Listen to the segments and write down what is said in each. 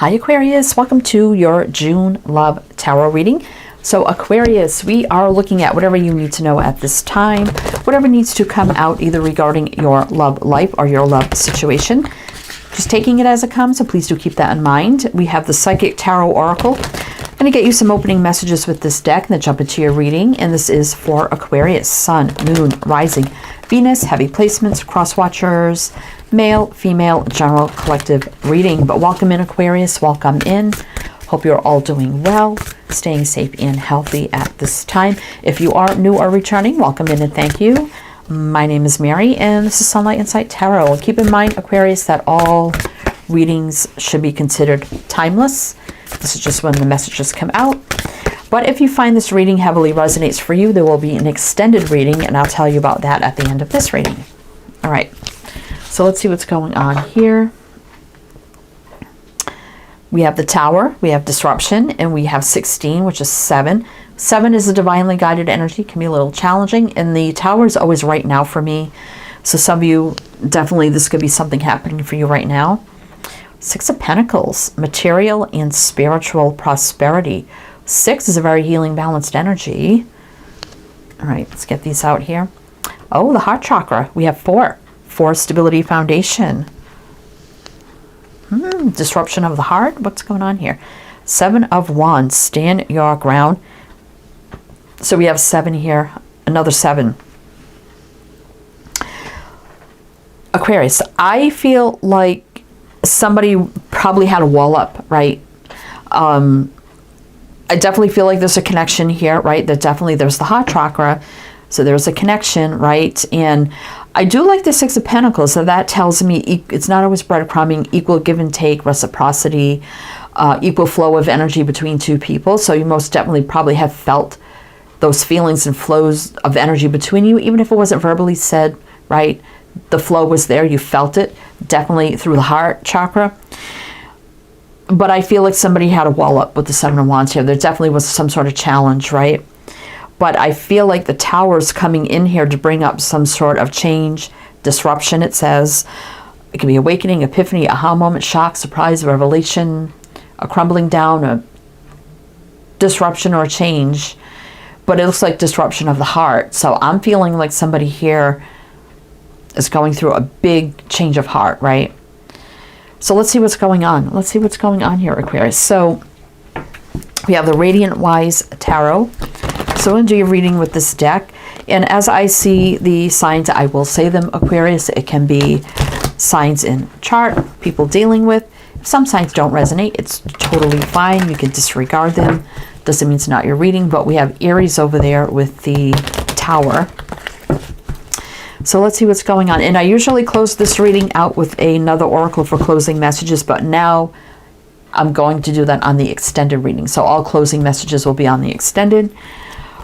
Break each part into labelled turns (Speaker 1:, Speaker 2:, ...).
Speaker 1: Hi Aquarius, welcome to your June Love Tarot reading. So Aquarius, we are looking at whatever you need to know at this time, whatever needs to come out either regarding your love life or your love situation. Just taking it as it comes, so please do keep that in mind. We have the Psychic Tarot Oracle. I'm going to get you some opening messages with this deck and then jump into your reading. And this is for Aquarius, Sun, Moon, Rising, Venus, heavy placements, cross watchers, male, female, general, collective reading. But welcome in Aquarius, welcome in. Hope you're all doing well, staying safe and healthy at this time. If you are new or returning, welcome in and thank you. My name is Mary and this is Sunlight Insight Tarot. Keep in mind, Aquarius, that all readings should be considered timeless. This is just when the messages come out. But if you find this reading heavily resonates for you, there will be an extended reading and I'll tell you about that at the end of this reading. All right, so let's see what's going on here. We have the Tower, we have Disruption, and we have 16, which is 7. 7 is a divinely guided energy, can be a little challenging, and the Tower is always right now for me. So some of you, definitely this could be something happening for you right now. 6 of Pentacles, material and spiritual prosperity. 6 is a very healing, balanced energy. All right, let's get these out here. Oh, the heart chakra, we have 4. 4, stability foundation. Disruption of the heart, what's going on here? 7 of Wands, stand your ground. So we have 7 here, another 7. Aquarius, I feel like somebody probably had a wall up, right? I definitely feel like there's a connection here, right? There's the heart chakra, so there's a connection, right? And I do like the 6 of Pentacles, so that tells me it's not always breadcrumbing, equal give and take, reciprocity, equal flow of energy between two people. So you most definitely probably have felt those feelings and flows of energy between you, even if it wasn't verbally said, right? The flow was there, you felt it, definitely through the heart chakra. But I feel like somebody had a wall up with the 7 of Wands here. There definitely was some sort of challenge, right? But I feel like the Tower's coming in here to bring up some sort of change, disruption, it says. It can be awakening, epiphany, aha moment, shock, surprise, revelation, a crumbling down, a disruption or a change. But it looks like disruption of the heart. So I'm feeling like somebody here is going through a big change of heart, right? So let's see what's going on. Let's see what's going on here, Aquarius. So we have the Radiant Wise Tarot. So I'm going to do your reading with this deck. And as I see the signs, I will say them, Aquarius. It can be signs in chart, people dealing with. If some signs don't resonate, it's totally fine. You can disregard them. Doesn't mean it's not your reading, but we have Aries over there with the Tower. So let's see what's going on. And I usually close this reading out with another oracle for closing messages, but now I'm going to do that on the extended reading. So all closing messages will be on the extended.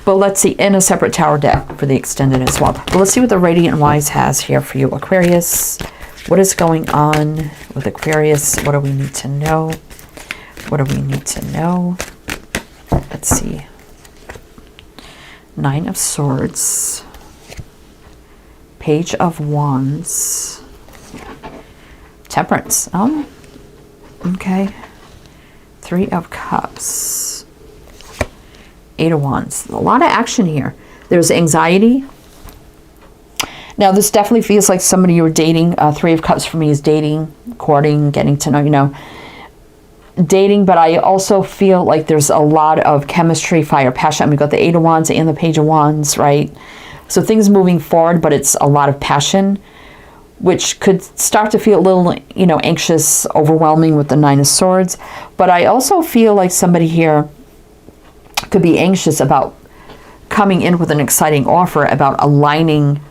Speaker 1: But let's see, in a separate Tower deck for the extended as well. But let's see what the Radiant Wise has here for you, Aquarius. What is going on with Aquarius? What do we need to know? What do we need to know? Let's see. 9 of Swords. Page of Wands. Temperance. Oh, okay. 3 of Cups. 8 of Wands. A lot of action here. There's anxiety. Now, this definitely feels like somebody you were dating. 3 of Cups for me is dating, courting, getting to know, dating. But I also feel like there's a lot of chemistry, fire, passion. I mean, we've got the 8 of Wands and the Page of Wands, right? So things moving forward, but it's a lot of passion, which could start to feel a little, anxious, overwhelming with the 9 of Swords. But I also feel like somebody here could be anxious about coming in with an exciting offer about aligning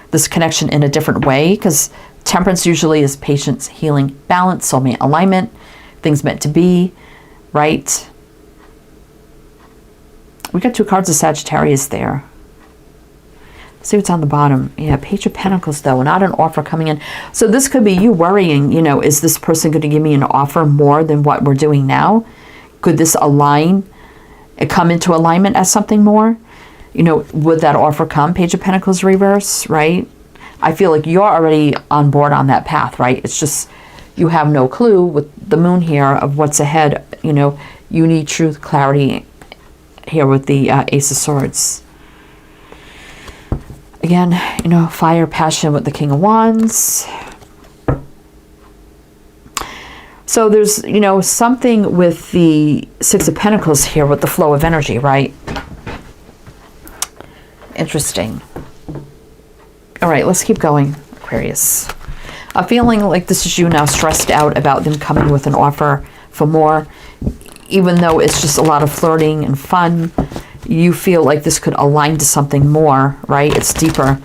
Speaker 1: this connection in a different way, because Temperance usually is patience, healing, balance, soulmate alignment, things meant to be, right? We got 2 cards of Sagittarius there. See what's on the bottom. Yeah, Page of Pentacles, though, not an offer coming in. So this could be you worrying, is this person going to give me an offer more than what we're doing now? Could this align? It come into alignment as something more? Would that offer come? Page of Pentacles reverse, right? I feel like you're already on board on that path, right? It's just you have no clue with the moon here of what's ahead. You know, you need truth, clarity here with the Ace of Swords. Again, you know, fire, passion with the King of Wands. So there's, you know, something with the Six of Pentacles here with the flow of energy, right? Interesting. All right, let's keep going, Aquarius. I'm feeling like this is you now stressed out about them coming with an offer for more. Even though it's just a lot of flirting and fun, you feel like this could align to something more, right? It's deeper.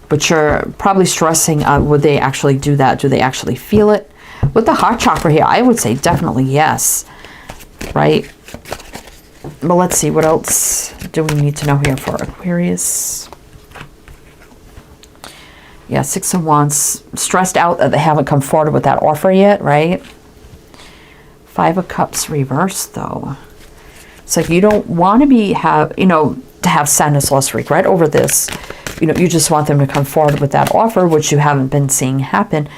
Speaker 1: But you're probably stressing, would they actually do that? Do they actually feel it? With the heart chakra here, I would say definitely yes, right? But let's see, what else do we need to know here for Aquarius? Yeah, Six of Wands, stressed out that they haven't come forward with that offer yet, right? Five of Cups reversed, though. It's like you don't want to to have sadness, loss, regret over this. You know, you just want them to come forward with that offer, which you haven't been seeing happen.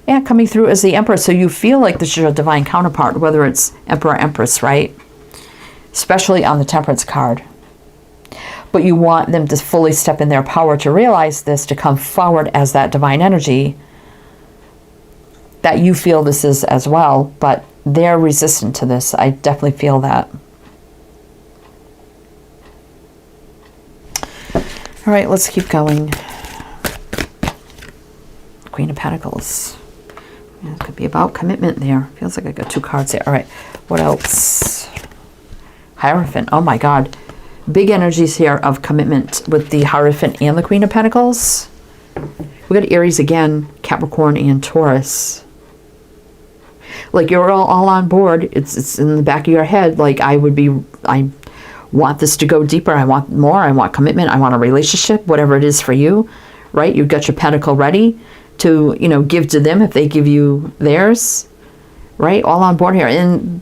Speaker 1: And coming through as the Emperor, so you feel like this is your divine counterpart, whether it's Emperor, Empress, right? Especially on the Temperance card. But you want them to fully step in their power to realize this, to come forward as that divine energy, that you feel this is as well, but they're resistant to this. I definitely feel that. All right, let's keep going. Queen of Pentacles. Yeah, it could be about commitment there. Feels like I got two cards there. All right, what else? Hierophant. Oh my God. Big energies here of commitment with the Hierophant and the Queen of Pentacles. We got Aries again, Capricorn and Taurus. Like you're all on board. It's in the back of your head. Like I want this to go deeper. I want more. I want commitment. I want a relationship, whatever it is for you, right? You've got your pentacle ready to, you know, give to them if they give you theirs, right? All on board here. And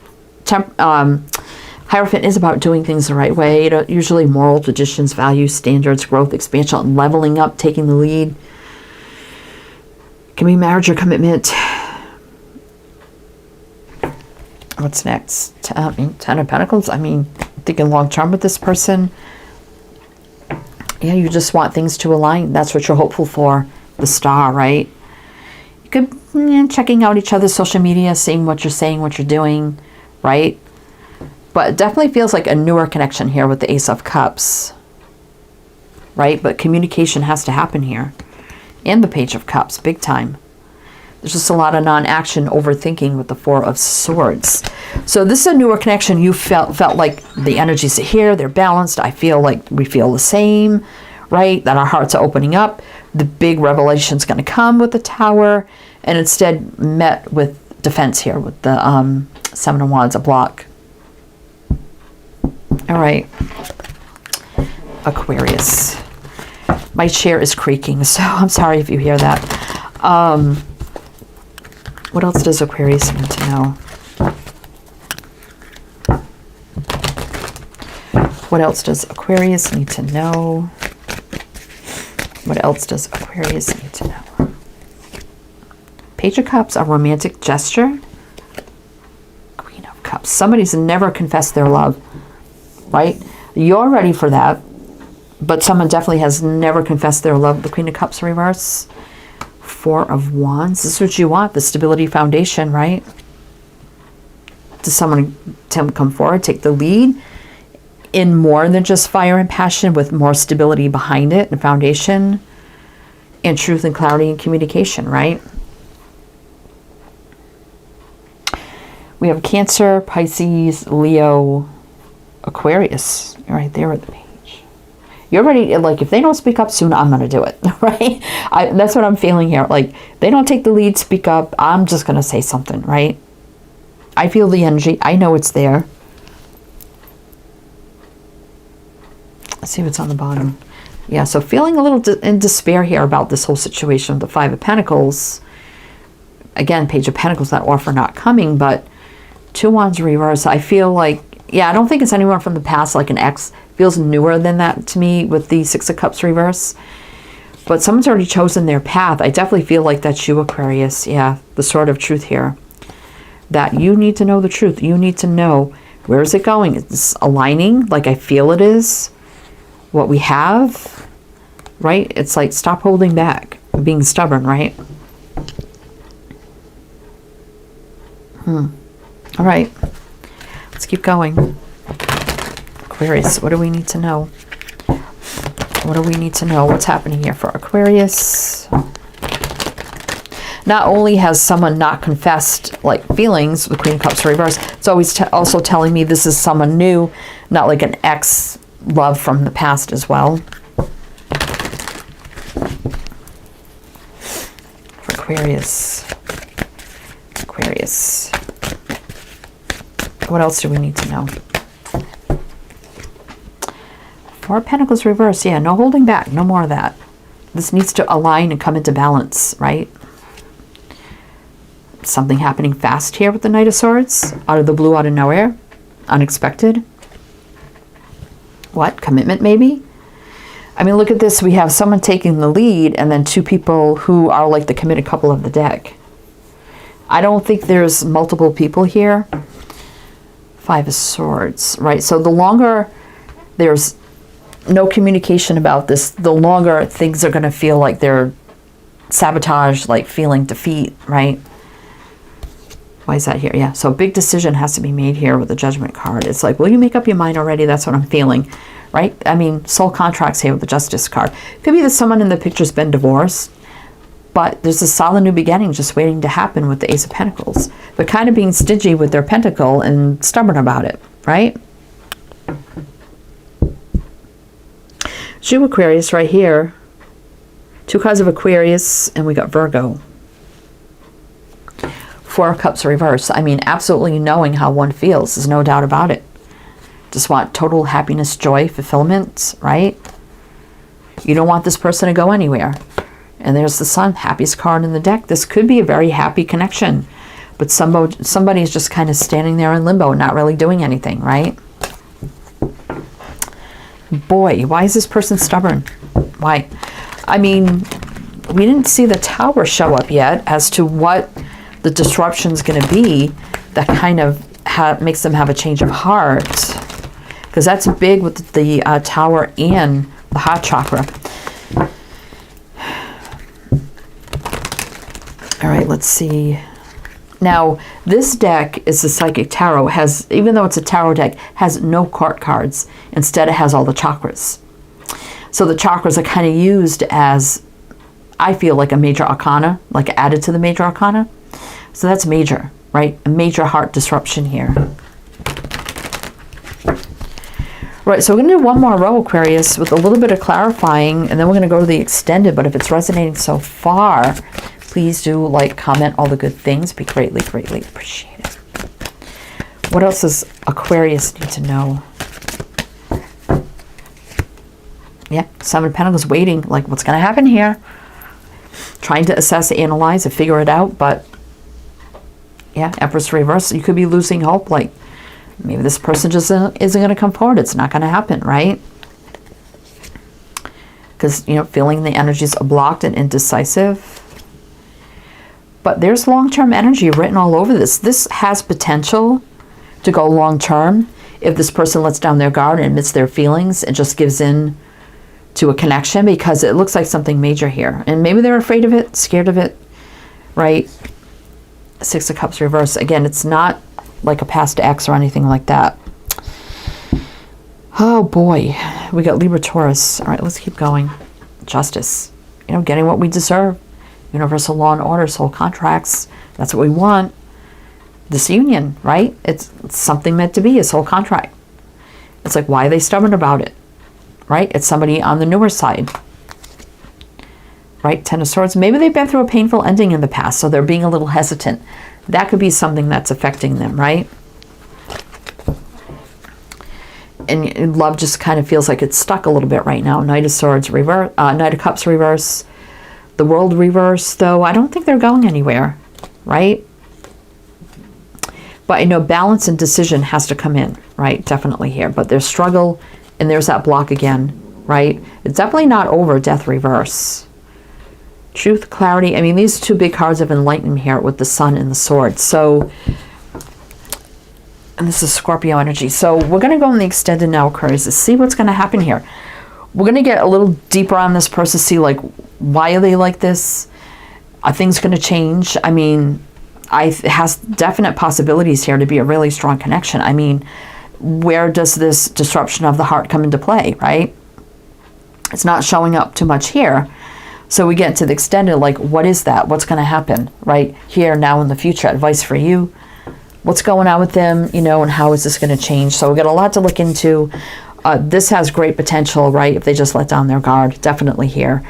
Speaker 1: Hierophant is about doing things the right way. You know, usually moral traditions, values, standards, growth, expansion, leveling up, taking the lead. Can be marriage or commitment. What's next? Ten of Pentacles. I mean, thinking long term with this person. Yeah, you just want things to align. That's what you're hopeful for. The Star, right? You could checking out each other's social media, seeing what you're saying, what you're doing, right? But it definitely feels like a newer connection here with the Ace of Cups, right? But communication has to happen here. And the Page of Cups, big time. There's just a lot of non-action, overthinking with the Four of Swords. So this is a newer connection. You felt like the energies are here, they're balanced. I feel like we feel the same, right? That our hearts are opening up. The big revelation is going to come with the Tower, and instead met with defense here with the Seven of Wands, a block. All right, Aquarius. My chair is creaking, so I'm sorry if you hear that. What else does Aquarius need to know? What else does Aquarius need to know? What else does Aquarius need to know? Page of Cups, a romantic gesture. Queen of Cups. Somebody's never confessed their love, right? You're ready for that, but someone definitely has never confessed their love. The Queen of Cups reverse. Four of Wands. This is what you want, the stability foundation, right? Does someone come forward, take the lead in more than just fire and passion, with more stability behind it and foundation and truth and clarity and communication, right? We have Cancer, Pisces, Leo, Aquarius right there at the page. You're ready, like, if they don't speak up soon, I'm going to do it, right? That's what I'm feeling here. Like, they don't take the lead, speak up, I'm just going to say something, right? I feel the energy. I know it's there. Let's see what's on the bottom. Yeah, so feeling a little in despair here about this whole situation with the Five of Pentacles. Again, Page of Pentacles, that offer not coming, but Two Wands reverse. I feel like, yeah, I don't think it's anyone from the past, like an ex. Feels newer than that to me with the Six of Cups reverse. But someone's already chosen their path. I definitely feel like that's you, Aquarius. Yeah, the sword of truth here. That you need to know the truth. You need to know, where is it going? It's aligning like I feel it is. What we have, right? It's like, stop holding back. Being stubborn, right? All right. Let's keep going. Aquarius, what do we need to know? What do we need to know? What's happening here for Aquarius? Not only has someone not confessed like feelings with Queen of Cups reverse, it's always also telling me this is someone new, not like an ex love from the past as well. For Aquarius. Aquarius. What else do we need to know? Four of Pentacles reverse. Yeah, no holding back. No more of that. This needs to align and come into balance, right? Something happening fast here with the Knight of Swords. Out of the blue, out of nowhere. Unexpected. What? Commitment, maybe? I mean, look at this. We have someone taking the lead and then two people who are like the committed couple of the deck. I don't think there's multiple people here. Five of Swords, right? So the longer there's no communication about this, the longer things are going to feel like they're sabotaged, like feeling defeat, right? Why is that here? Yeah, so a big decision has to be made here with the Judgment card. It's like, will you make up your mind already? That's what I'm feeling, right? I mean, soul contracts here with the Justice card. Could be that someone in the picture's been divorced, but there's a solid new beginning just waiting to happen with the Ace of Pentacles. They're kind of being stingy with their pentacle and stubborn about it, right? Jew Aquarius right here. Two cards of Aquarius, and we got Virgo. Four of Cups reverse. I mean, absolutely knowing how one feels. There's no doubt about it. Just want total happiness, joy, fulfillment, right? You don't want this person to go anywhere. And there's the Sun, happiest card in the deck. This could be a very happy connection. But somebody's just kind of standing there in limbo, not really doing anything, right? Boy, why is this person stubborn? Why? I mean, we didn't see the Tower show up yet as to what the disruption is going to be that kind of makes them have a change of heart. Because that's big with the Tower and the heart chakra. All right, let's see. Now, this deck is the Psychic Tarot. Even though it's a tarot deck, has no court cards. Instead, it has all the chakras. So the chakras are kind of used as, I feel, like a major arcana, like added to the major arcana. So that's major, right? A major heart disruption here. Right, so we're going to do one more row, Aquarius, with a little bit of clarifying, and then we're going to go to the extended. But if it's resonating so far, please do like, comment all the good things. Be greatly, greatly appreciated. What else does Aquarius need to know? Yeah, Seven of Pentacles waiting, like what's going to happen here? Trying to assess, analyze, and figure it out, but yeah, Empress reverse. You could be losing hope, like maybe this person just isn't going to come forward. It's not going to happen, right? Because, you know, feeling the energies are blocked and indecisive. But there's long-term energy written all over this. This has potential to go long-term if this person lets down their guard and admits their feelings and just gives in to a connection, because it looks like something major here. And maybe they're afraid of it, scared of it, right? Six of Cups reverse. Again, it's not like a past ex or anything like that. Oh boy, we got Libra, Taurus. All right, let's keep going. Justice. You know, getting what we deserve. Universal law and order, soul contracts. That's what we want. This union, right? It's something meant to be, a soul contract. It's like, why are they stubborn about it? Right? It's somebody on the newer side. Right? Ten of Swords. Maybe they've been through a painful ending in the past, so they're being a little hesitant. That could be something that's affecting them, right? And love just kind of feels like it's stuck a little bit right now. Knight of Swords reverse, Knight of Cups reverse. The World reverse, though, I don't think they're going anywhere, right? But I know balance and decision has to come in, right? Definitely here. But there's struggle, and there's that block again, right? It's definitely not over. Death reverse. Truth, clarity. I mean, these two big cards of enlightenment here with the Sun and the Sword. So, and this is Scorpio energy. So we're going to go in the extended now, Aquarius, to see what's going to happen here. We're going to get a little deeper on this person, see like, why are they like this? Are things going to change? I mean, it has definite possibilities here to be a really strong connection. I mean, where does this disruption of the heart come into play, right? It's not showing up too much here. So we get to the extended, like, what is that? What's going to happen right here, now, in the future? Advice for you. What's going on with them, you know, and how is this going to change? So we got a lot to look into. This has great potential, right? If they just let down their guard, definitely here.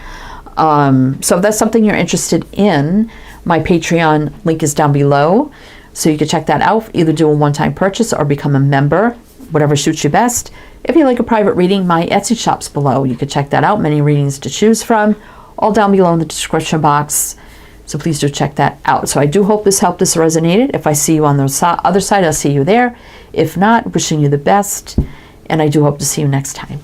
Speaker 1: So if that's something you're interested in, my Patreon link is down below. So you can check that out. Either do a one-time purchase or become a member, whatever suits you best. If you like a private reading, my Etsy shop's below. You can check that out. Many readings to choose from. All down below in the description box. So please do check that out. So I do hope this helped, this resonated. If I see you on the other side, I'll see you there. If not, wishing you the best. And I do hope to see you next time.